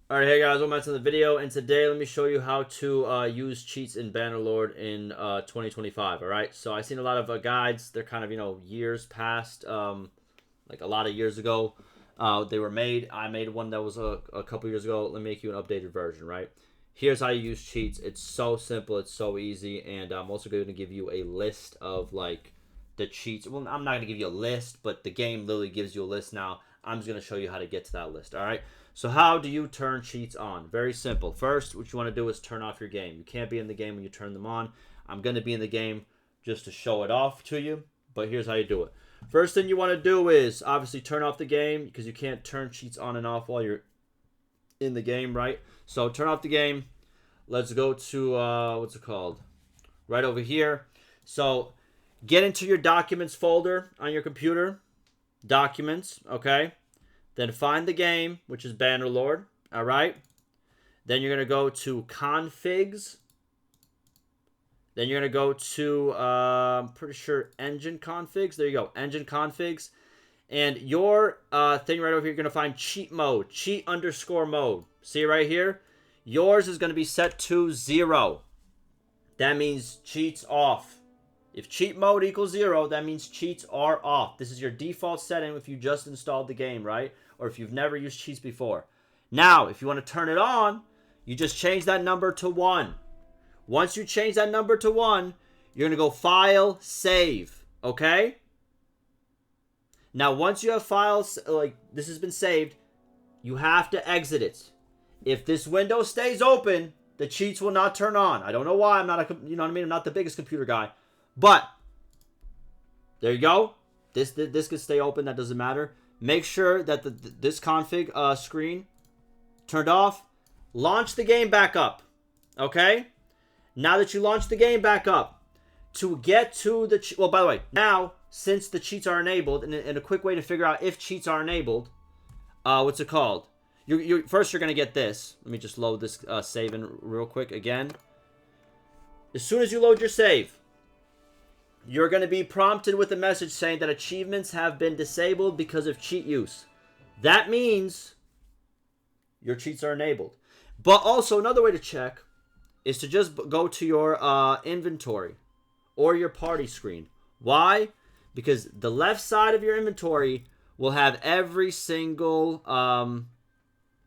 Alright, hey guys, welcome back to the video, and today let me show you how to use cheats in Bannerlord in 2025, alright? So I've seen a lot of guides, they're kind of, years past, like a lot of years ago, they were made. I made one that was a couple years ago. Let me make you an updated version, right? Here's how you use cheats. It's so simple, it's so easy, and I'm also going to give you a list of, like, the cheats. Well, I'm not going to give you a list, but the game literally gives you a list now. I'm just going to show you how to get to that list, alright? So how do you turn cheats on? Very simple. First, what you want to do is turn off your game. You can't be in the game when you turn them on. I'm going to be in the game just to show it off to you, but here's how you do it. First thing you want to do is obviously turn off the game because you can't turn cheats on and off while you're in the game, right? So turn off the game. Let's go to, what's it called? Right over here. So get into your documents folder on your computer. Documents, okay? Then find the game, which is Bannerlord, all right? Then you're going to go to configs. Then you're going to go to, I'm pretty sure, engine configs. There you go, engine configs. And your thing right over here, you're going to find cheat mode, cheat_mode. See right here? Yours is going to be set to 0. That means cheats off. If cheat mode equals 0, that means cheats are off. This is your default setting if you just installed the game, right? Or if you've never used cheats before. Now, if you want to turn it on, you just change that number to 1. Once you change that number to 1, you're going to go File, Save, okay? Now, once you have files, like this has been saved, you have to exit it. If this window stays open, the cheats will not turn on. I don't know why. I'm not you know what I mean? I'm not the biggest computer guy. But there you go. This could stay open. That doesn't matter. Make sure that this config screen turned off. Launch the game back up. Okay. Now that you launch the game back up, to get to the well, by the way, now since the cheats are enabled, and a quick way to figure out if cheats are enabled, what's it called? First you're gonna get this. Let me just load this save in real quick again. As soon as you load your save, you're going to be prompted with a message saying that achievements have been disabled because of cheat use. That means your cheats are enabled. But also, another way to check is to just go to your inventory or your party screen. Why? Because the left side of your inventory will have every single,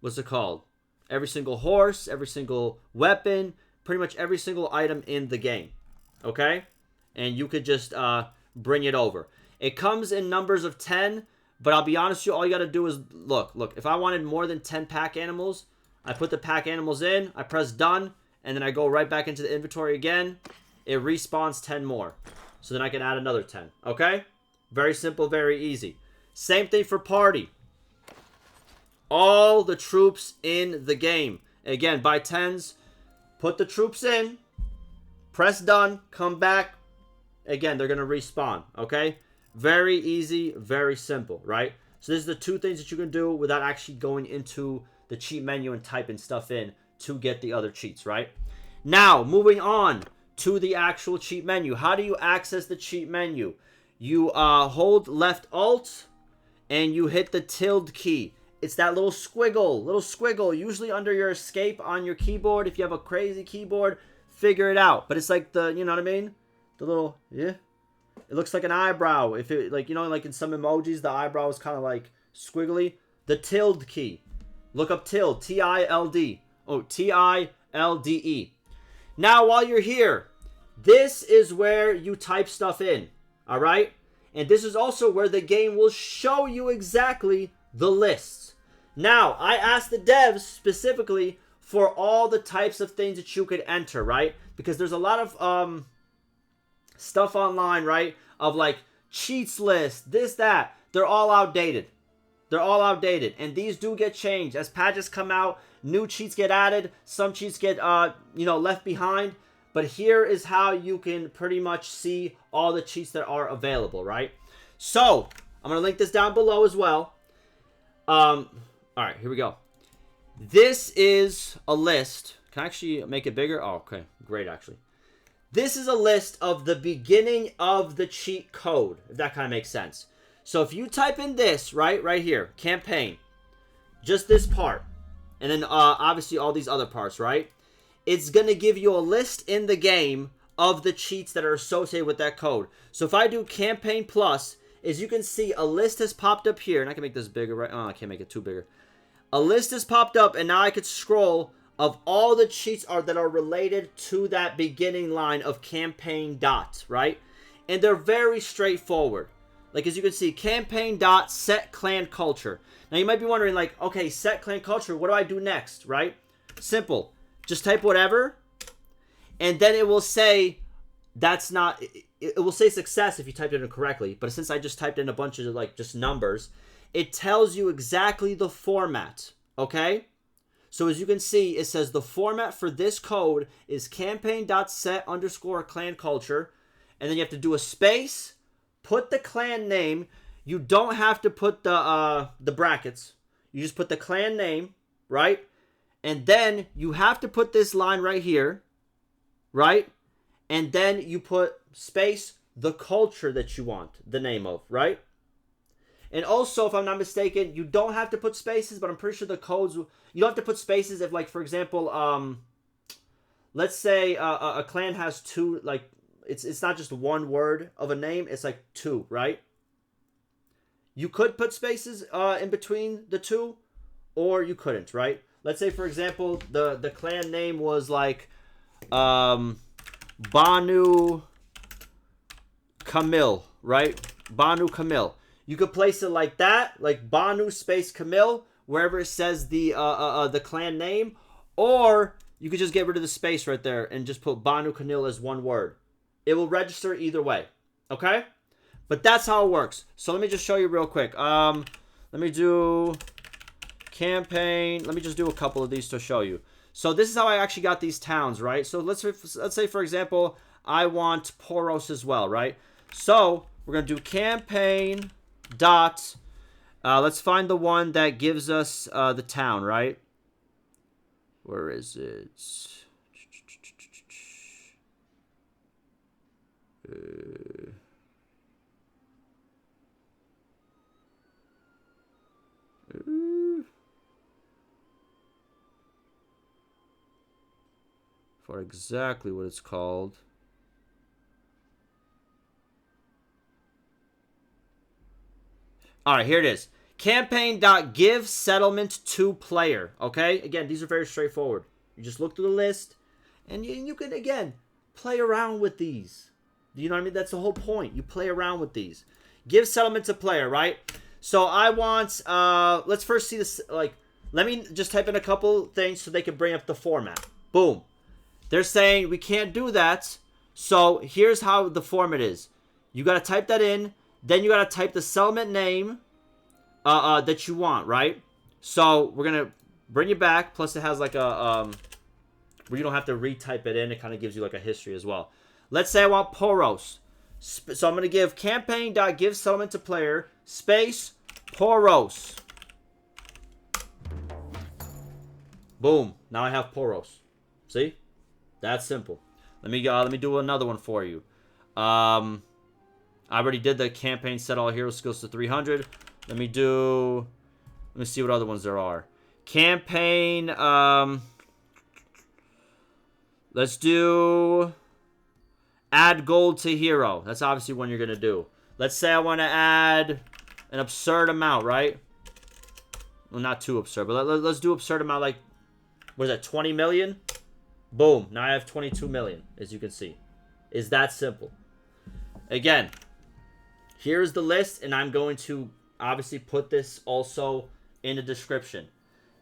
what's it called? Every single horse, every single weapon, pretty much every single item in the game. Okay? And you could just bring it over. It comes in numbers of 10, but I'll be honest with you, all you got to do is look, if I wanted more than 10 pack animals, I put the pack animals in, I press done, and then I go right back into the inventory again. It respawns 10 more. So then I can add another 10, okay? Very simple, very easy. Same thing for party. All the troops in the game. Again, by 10s, put the troops in, press done, come back. Again, they're going to respawn, okay? Very easy, very simple, right? So this is the two things that you can do without actually going into the cheat menu and typing stuff in to get the other cheats, right? Now, moving on to the actual cheat menu. How do you access the cheat menu? You hold left alt and you hit the tilde key. It's that little squiggle, usually under your escape on your keyboard. If you have a crazy keyboard, figure it out. But it's like the, you know what I mean? The little, yeah. It looks like an eyebrow. If it, like, you know, like in some emojis, the eyebrow is kind of like squiggly. The tilde key. Look up tilde. T-I-L-D. Oh, T-I-L-D-E. Now, while you're here, this is where you type stuff in. All right? And this is also where the game will show you exactly the lists. Now, I asked the devs specifically for all the types of things that you could enter, right? Because there's a lot of, stuff online, right? Of like cheats list, this, that. They're all outdated. They're all outdated. And these do get changed. As patches come out, new cheats get added. Some cheats get, left behind. But here is how you can pretty much see all the cheats that are available, right? So, I'm going to link this down below as well. All right, here we go. This is a list. Can I actually make it bigger? Oh, okay. Great, actually. This is a list of the beginning of the cheat code, if that kind of makes sense. So if you type in this, right here, campaign, just this part, and then obviously all these other parts, right? It's going to give you a list in the game of the cheats that are associated with that code. So if I do campaign plus, as you can see, a list has popped up here, and I can make this bigger, right? Oh, I can't make it too bigger. A list has popped up, and now I could scroll of all the cheats that are related to that beginning line of campaign dot, right? And they're very straightforward. Like, as you can see, campaign dot set clan culture. Now, you might be wondering, like, okay, set clan culture, what do I do next, right? Simple. Just type whatever, and then it will say that's not... It will say success if you typed it in correctly, but since I just typed in a bunch of, like, just numbers, it tells you exactly the format, okay? So as you can see, it says the format for this code is campaign.set_clan culture, and then you have to do a space, put the clan name. You don't have to put the brackets. You just put the clan name, right? And then you have to put this line right here, right? And then you put space, the culture that you want the name of, right? And also, if I'm not mistaken, you don't have to put spaces, but I'm pretty sure the codes... You don't have to put spaces if, like, for example, let's say a clan has two, like, it's not just one word of a name, it's like two, right? You could put spaces in between the two, or you couldn't, right? Let's say, for example, the clan name was, like, Banu Camille, right? Banu Camille. You could place it like that, like Banu space Camille, wherever it says the clan name, or you could just get rid of the space right there and just put Banu Camille as one word. It will register either way, okay? But that's how it works. So let me just show you real quick. Let me do campaign. Let me just do a couple of these to show you. So this is how I actually got these towns, right? So let's say, for example, I want Poros as well, right? So we're going to do campaign dot, let's find the one that gives us the town, right? Where is it? For exactly what it's called. All right, here it is. Campaign.give settlement to player. Okay? Again, these are very straightforward. You just look through the list, and you can, again, play around with these. You know what I mean? That's the whole point. You play around with these. Give settlement to player, right? So I want, let's first see this, like, let me just type in a couple things so they can bring up the format. Boom. They're saying we can't do that. So here's how the format is. You got to type that in. Then you got to type the settlement name that you want, right? So we're going to bring you back. Plus it has like a, where you don't have to retype it in. It kind of gives you like a history as well. Let's say I want Poros. So I'm going to give campaign.give settlement to player space Poros. Boom. Now I have Poros. See? That's simple. Let me do another one for you. I already did the campaign set all hero skills to 300. Let me see what other ones there are. Campaign, let's do add gold to hero. That's obviously one you're going to do. Let's say I want to add an absurd amount, right? Well, not too absurd, but let's do absurd amount, like, what is that, 20 million? Boom. Now I have 22 million, as you can see. It's that simple. Again, here's the list, and I'm going to obviously put this also in the description.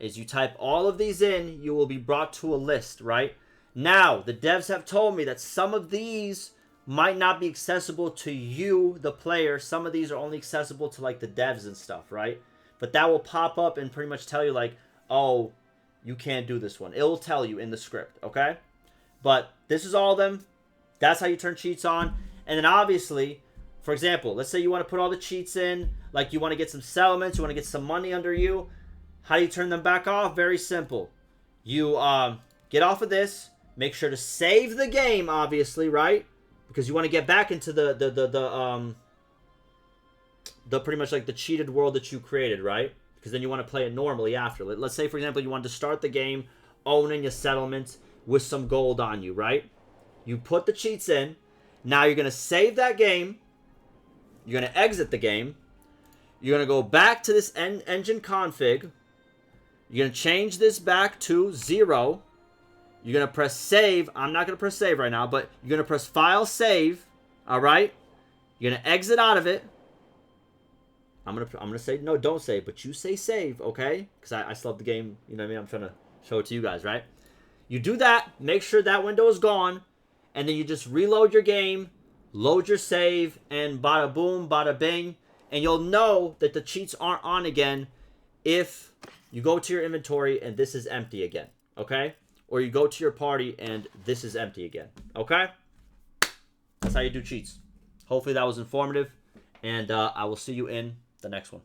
As you type all of these in, you will be brought to a list, right? Now, the devs have told me that some of these might not be accessible to you, the player. Some of these are only accessible to, like, the devs and stuff, right? But that will pop up and pretty much tell you, like, oh, you can't do this one. It will tell you in the script, okay? But this is all of them. That's how you turn cheats on. And then obviously, for example, let's say you want to put all the cheats in, like you want to get some settlements, you want to get some money under you. How do you turn them back off? Very simple. You get off of this, make sure to save the game, obviously, right? Because you want to get back into the pretty much like the cheated world that you created, right? because then you want to play it normally after. Let's say, for example, you want to start the game owning a settlement with some gold on you, right? You put the cheats in. Now you're going to save that game. You're going to exit the game. You're going to go back to this engine config. You're going to change this back to 0. You're going to press save. I'm not going to press save right now, but you're going to press file save. All right? You're going to exit out of it. I'm gonna say, no, don't save, but you say save, okay? Because I still have the game, you know what I mean? I'm trying to show it to you guys, right? You do that. Make sure that window is gone. And then you just reload your game, load your save, and bada boom, bada bing. And you'll know that the cheats aren't on again if you go to your inventory and this is empty again, okay? Or you go to your party and this is empty again, okay? That's how you do cheats. Hopefully that was informative, and I will see you in the next one.